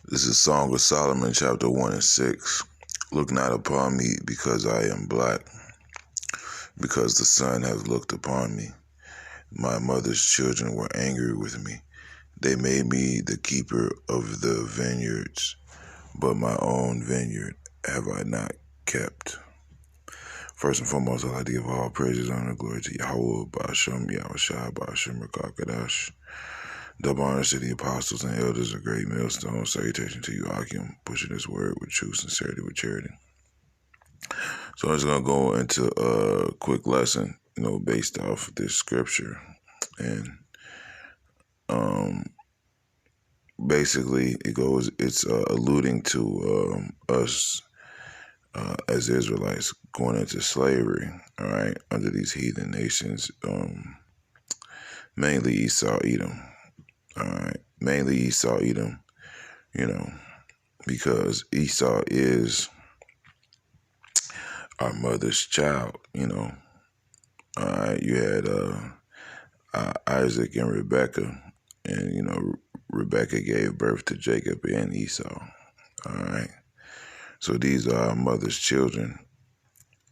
This is Song of Solomon, chapter 1 and 6. Look not upon me because I am black, because the sun has looked upon me. My mother's children were angry with me. They made me the keeper of the vineyards, but my own vineyard have I not kept. First and foremost, I'd like to give all praises, honor, and glory to Yahweh, Ba'ashem, Yahushua, Ba'ashem, Rakakadash. Double honors to the apostles and elders of Great Millstone. Salutation to you, Akim, pushing this word with true sincerity, with charity. So I'm just going to go into a quick lesson, based off this scripture. And basically, it's alluding to us as Israelites going into slavery, all right, under these heathen nations, mainly Esau, Edom. All right, mainly Esau, Edom, because Esau is our mother's child, All right, you had Isaac and Rebekah, and, Rebekah gave birth to Jacob and Esau. All right, so these are our mother's children,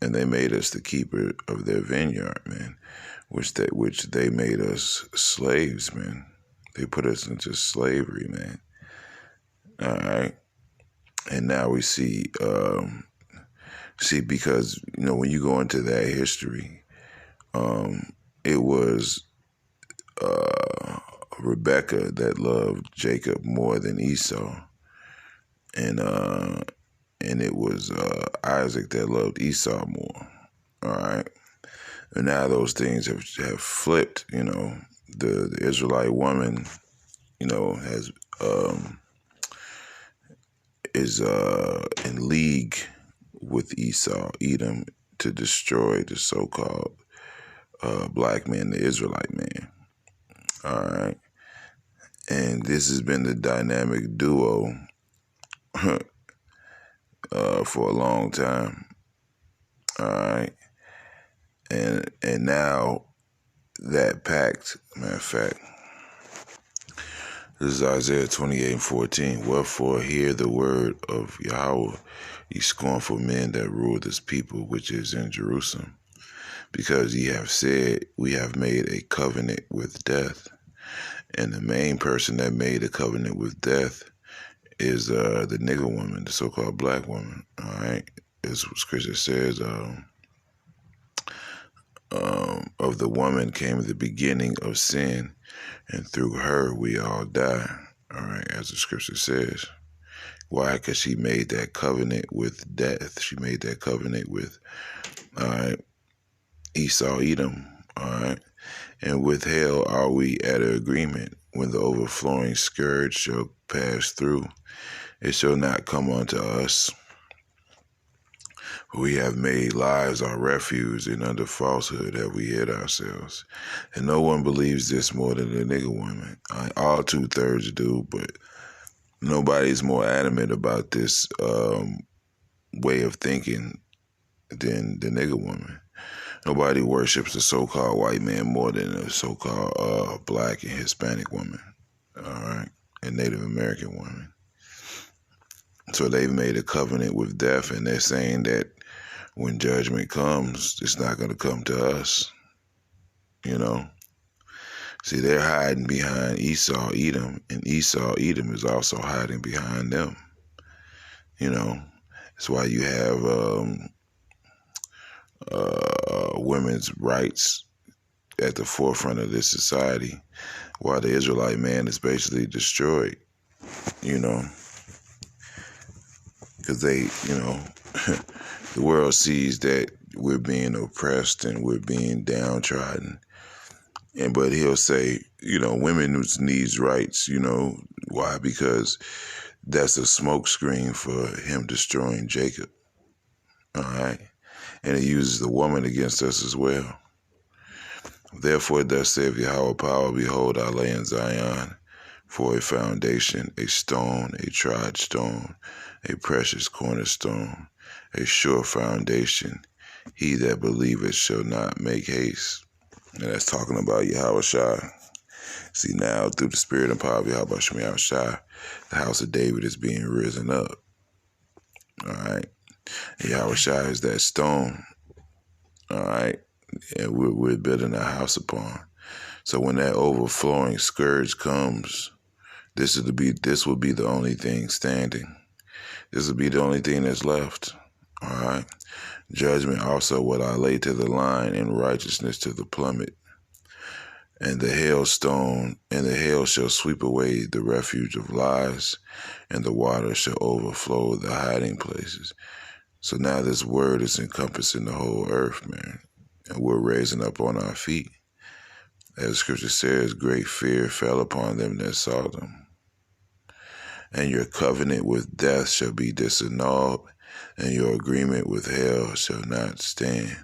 and they made us the keeper of their vineyard, man, which they made us slaves, man. They put us into slavery, man. All right. And now we see, because, when you go into that history, it was Rebekah that loved Jacob more than Esau. And it was Isaac that loved Esau more. All right. And now those things have flipped, the Israelite woman, has is in league with Esau, Edom, to destroy the so-called black man, the Israelite man. All right. And this has been the dynamic duo for a long time. All right. And now that pact, matter of fact, this is Isaiah 28:14. Wherefore hear the word of Yahweh, ye scornful men that rule this people which is in Jerusalem. Because ye have said, we have made a covenant with death. And the main person that made a covenant with death is the nigger woman, the so-called black woman. All right. As Scripture says, of the woman came the beginning of sin, and through her we all die. All right, as the scripture says. Why? Because she made that covenant with death. She made that covenant with, all right, Esau, Edom. All right, and with hell are we at an agreement. When the overflowing scourge shall pass through, it shall not come unto us. We have made lies our refuge, and under falsehood have we hid ourselves. And no one believes this more than the nigger woman. All 2/3 do, but nobody's more adamant about this way of thinking than the nigger woman. Nobody worships the so-called white man more than the so-called black and Hispanic woman, all right, and Native American woman. So they've made a covenant with death, and they're saying that when judgment comes, it's not going to come to us, See, they're hiding behind Esau, Edom, and Esau, Edom is also hiding behind them, That's why you have women's rights at the forefront of this society, while the Israelite man is basically destroyed, because they, the world sees that we're being oppressed and we're being downtrodden. But he'll say, women needs rights, why? Because that's a smokescreen for him destroying Jacob. All right. And he uses the woman against us as well. Therefore, thus saith Yahweh power, behold, I lay in Zion for a foundation, a stone, a tried stone, a precious cornerstone, a sure foundation. He that believeth shall not make haste. And that's talking about Yahushua. See, now through the spirit and power of Yahweh Shai, the house of David is being risen up. All right. And Yahweh Shai is that stone. All right. And we're building a house upon. So when that overflowing scourge comes, this will be the only thing standing. This will be the only thing that's left. All right. Judgment also will I lay to the line, and righteousness to the plummet. And the hail shall sweep away the refuge of lies, and the water shall overflow the hiding places. So now this word is encompassing the whole earth, man. And we're raising up on our feet. As the scripture says, great fear fell upon them that saw them. And your covenant with death shall be disannulled, and your agreement with hell shall not stand.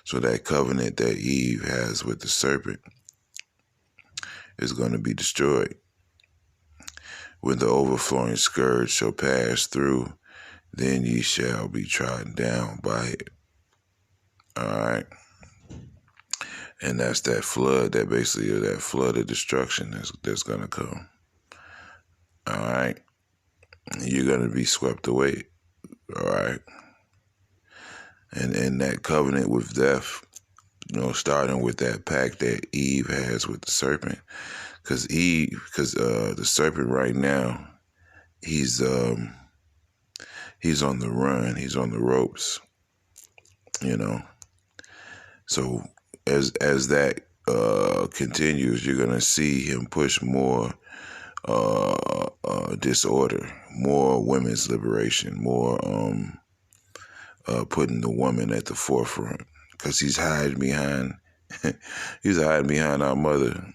So that covenant that Eve has with the serpent is going to be destroyed. When the overflowing scourge shall pass through, then ye shall be trodden down by it. All right. And that's that flood, that flood of destruction that's going to come. All right. You're going to be swept away. All right. And that covenant with death, starting with that pact that Eve has with the serpent. Because the serpent right now, he's on the run. He's on the ropes, So as that continues, you're going to see him push more disorder, more women's liberation, more putting the woman at the forefront, because he's hiding behind our mother,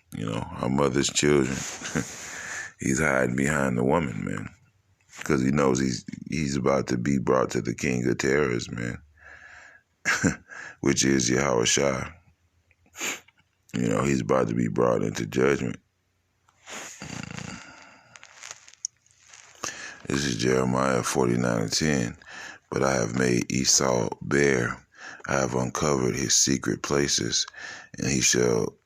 our mother's children. He's hiding behind the woman, man, because he knows he's about to be brought to the king of terrors, man, which is Yahweh Shai. He's about to be brought into judgment. This is Jeremiah 49:10. But I have made Esau bare. I have uncovered his secret places, and he shall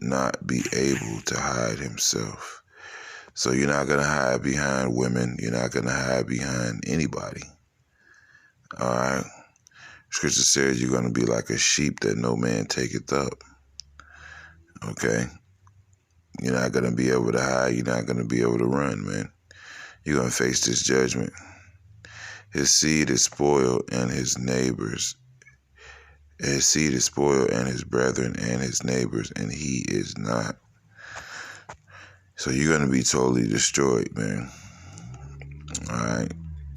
not be able to hide himself. So you're not going to hide behind women. You're not going to hide behind anybody. All right? Scripture says you're going to be like a sheep that no man taketh up. Okay? You're not going to be able to hide. You're not going to be able to run, man. You're going to face this judgment. His seed is spoiled, and his neighbors. His seed is spoiled, and his brethren, and his neighbors, and he is not. So you're going to be totally destroyed, man. All right?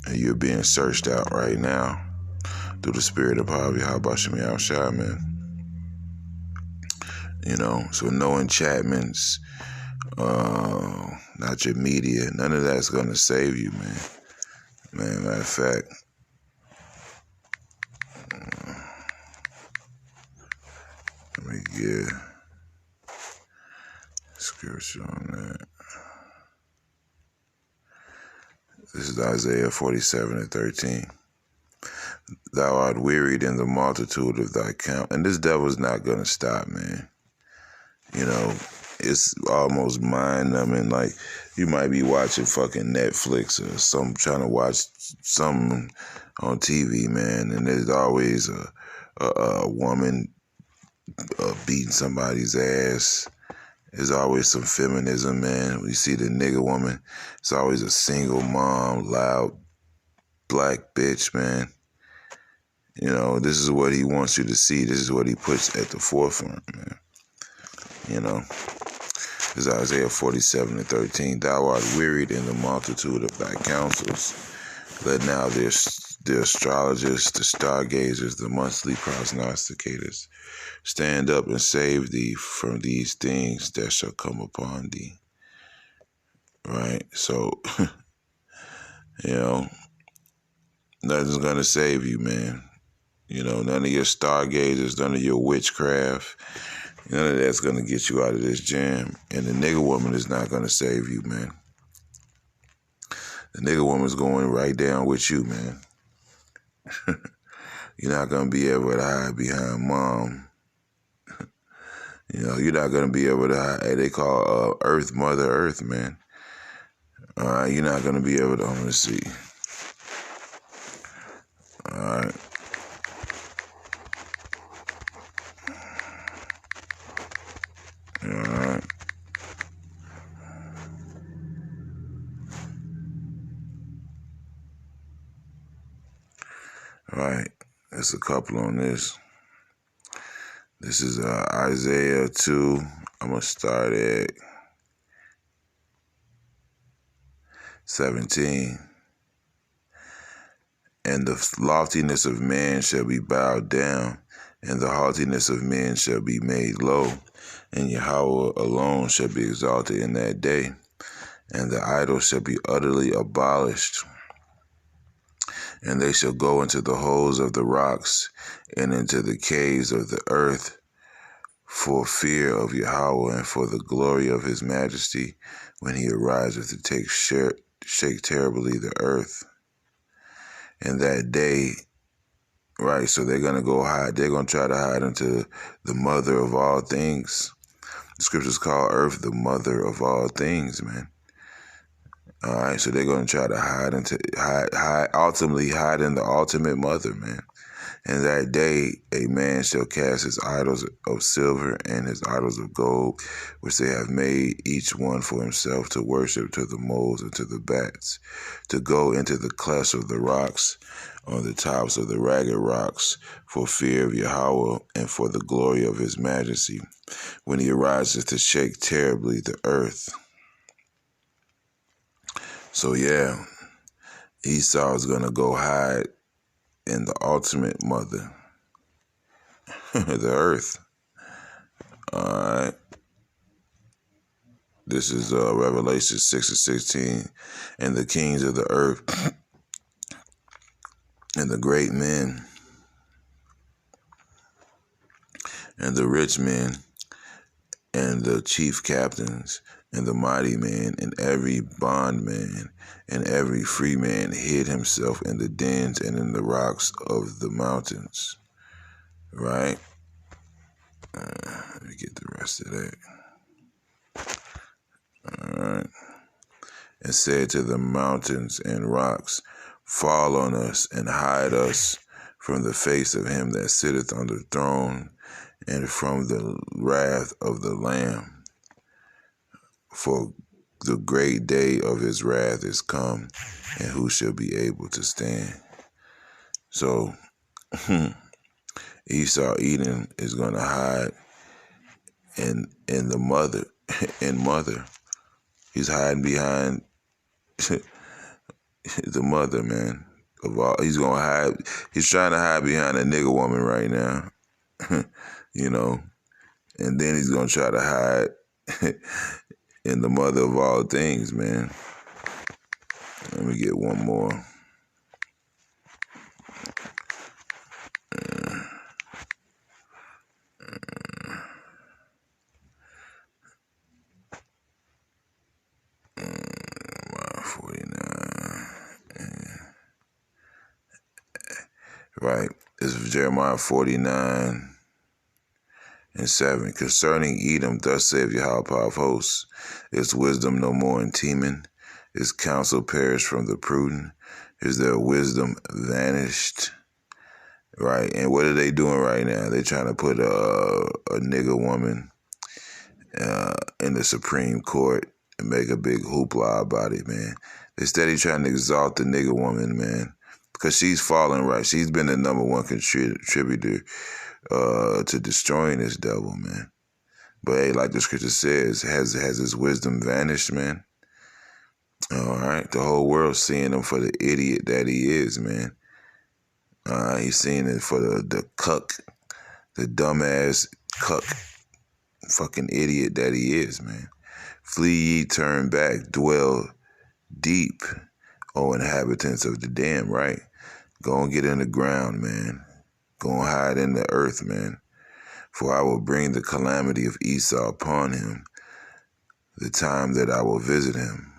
And you're being searched out right now through the spirit of power, Yahweh Shai, man. So no enchantments, not your media, none of that's going to save you, man. Man, matter of fact, let me get scripture on that. This is Isaiah 47:13. Thou art wearied in the multitude of thy count. And this devil's not going to stop, man. It's almost mind-numbing. Like, you might be watching fucking Netflix or trying to watch something on TV, man, and there's always a woman beating somebody's ass. There's always some feminism, man. We see the nigga woman. It's always a single mom, loud black bitch, man. This is what he wants you to see. This is what he puts at the forefront, man. This is Isaiah 47:13. Thou art wearied in the multitude of thy counsels. Let now the astrologers, the stargazers, the monthly prognosticators stand up and save thee from these things that shall come upon thee. Right? So, nothing's going to save you, man. None of your stargazers, none of your witchcraft, none of that's going to get you out of this jam. And the nigga woman is not going to save you, man. The nigga woman's going right down with you, man. You're not going to be able to hide behind mom. You know, you're not gonna be able to hide. Hey, they call Earth Mother Earth, man. All right, you're not gonna be able to. I'm gonna see. All right. All right. All right. There's a couple on this. This is Isaiah 2. I'm gonna start at 17. And the loftiness of man shall be bowed down, and the haughtiness of men shall be made low, and Yahweh alone shall be exalted in that day, and the idols shall be utterly abolished, and they shall go into the holes of the rocks, and into the caves of the earth, for fear of Yahweh and for the glory of his majesty, when he ariseth to shake terribly the earth. And that day, right, so they're going to go hide. They're going to try to hide into the mother of all things. The scriptures call earth the mother of all things, man. All right, so they're going to try to ultimately hide in the ultimate mother, man. And that day, a man shall cast his idols of silver and his idols of gold, which they have made each one for himself, to worship to the moles and to the bats, to go into the clefts of the rocks, on the tops of the ragged rocks, for fear of Yahweh and for the glory of his majesty, when he arises to shake terribly the earth. So yeah, Esau is going to go hide in the ultimate mother, the earth. All right. This is Revelation 6:16. And the kings of the earth and the great men and the rich men and the chief captains and the mighty men and every bondman and every free man hid himself in the dens and in the rocks of the mountains. Right? Let me get the rest of that. All right. And said to the mountains and rocks, fall on us and hide us from the face of him that sitteth on the throne and from the wrath of the Lamb. For the great day of his wrath is come, and who shall be able to stand? So Esau Edom is going to hide in the mother, in mother. He's hiding behind the mother, man. Of all, he's gonna hide. He's trying to hide behind a nigga woman right now, you know, and then he's gonna try to hide in the mother of all things, man. Let me get one more. Right, this is Jeremiah 49:7. Concerning Edom, thus saith Yahweh of hosts, is wisdom no more in Teman? Is counsel perished from the prudent? Is their wisdom vanished? Right, and what are they doing right now? They're trying to put a nigger woman in the Supreme Court and make a big hoopla about it, man. They're steady trying to exalt the nigger woman, man, because she's falling right. She's been the number one contributor to destroying this devil, man. But hey, like the scripture says, has his wisdom vanished, man? All right, the whole world's seeing him for the idiot that he is, man. He's seeing it for the cuck, the dumbass cuck, fucking idiot that he is, man. Flee ye, turn back, dwell deep, O inhabitants of the dam, right? Go and get in the ground, man. Go and hide in the earth, man. For I will bring the calamity of Esau upon him, the time that I will visit him.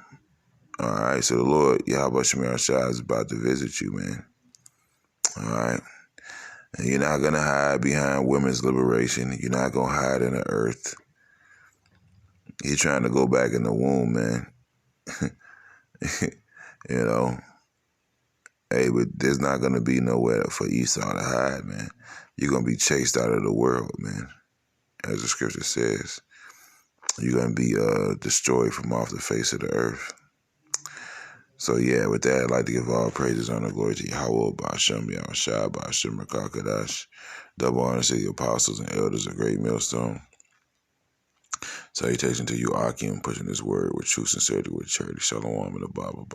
All right, so the Lord, Yahweh Shemir Shah, is about to visit you, man. All right. And you're not going to hide behind women's liberation. You're not going to hide in the earth. You're trying to go back in the womb, man. You know, hey, but there's not going to be nowhere for Esau to hide, man. You're going to be chased out of the world, man. As the scripture says, you're going to be destroyed from off the face of the earth. So yeah, with that, I'd like to give all praises, honor, glory to Yahweh, Ba'ashem, Yahushua, Ba'ashem, Rakakadash. Double honor to the apostles and elders of Great Millstone. Salutation to you, Akim, pushing this word with true sincerity, with charity. Shalom and a Bible.